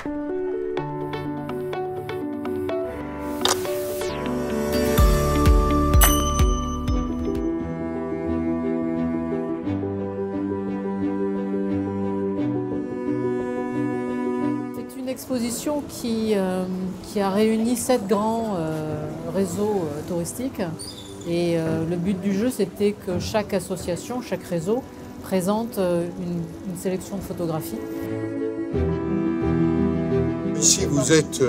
C'est une exposition qui a réuni 7 grands réseaux touristiques. Et le but du jeu, c'était que chaque association, chaque réseau, présente une sélection de photographies. Ici, vous êtes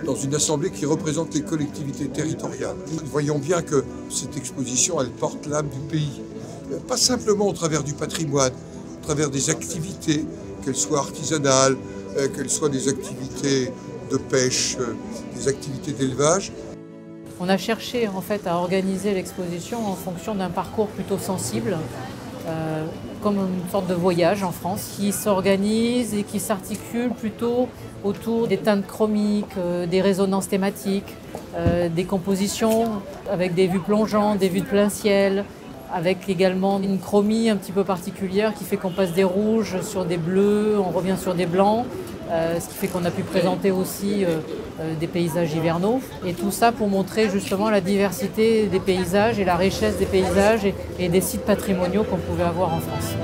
dans une assemblée qui représente les collectivités territoriales. Nous voyons bien que cette exposition, elle porte l'âme du pays. Pas simplement au travers du patrimoine, au travers des activités, qu'elles soient artisanales, qu'elles soient des activités de pêche, des activités d'élevage. On a cherché en fait à organiser l'exposition en fonction d'un parcours plutôt sensible, comme une sorte de voyage en France, qui s'organise et qui s'articule plutôt autour des teintes chromiques, des résonances thématiques, des compositions avec des vues plongeantes, des vues de plein ciel, avec également une chromie un petit peu particulière qui fait qu'on passe des rouges sur des bleus, on revient sur des blancs, ce qui fait qu'on a pu présenter aussi des paysages hivernaux. Et tout ça pour montrer justement la diversité des paysages et la richesse des paysages et des sites patrimoniaux qu'on pouvait avoir en France.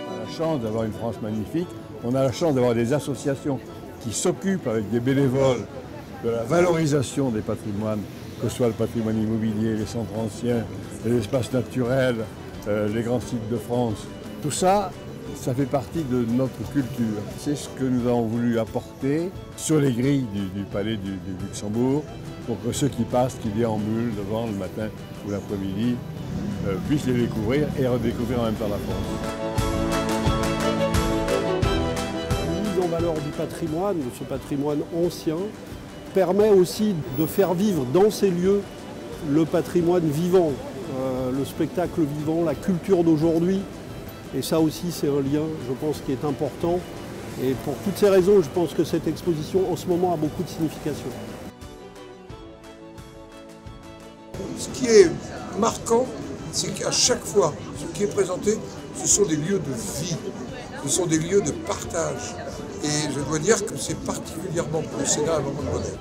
On a la chance d'avoir une France magnifique, on a la chance d'avoir des associations qui s'occupent avec des bénévoles de la valorisation des patrimoines, que ce soit le patrimoine immobilier, les centres anciens, les espaces naturels, les grands sites de France. Tout ça, ça fait partie de notre culture. C'est ce que nous avons voulu apporter sur les grilles du palais du Luxembourg pour que ceux qui passent, qui déambulent devant le matin ou l'après-midi, puissent les découvrir et redécouvrir en même temps la France. La mise en valeur du patrimoine, de ce patrimoine ancien, permet aussi de faire vivre dans ces lieux le patrimoine vivant, le spectacle vivant, la culture d'aujourd'hui. Et ça aussi, c'est un lien, je pense, qui est important. Et pour toutes ces raisons, je pense que cette exposition, en ce moment, a beaucoup de signification. Ce qui est marquant, c'est qu'à chaque fois, ce qui est présenté, ce sont des lieux de vie, ce sont des lieux de partage. Et je dois dire que c'est particulièrement pour le Sénat un moment de bonheur.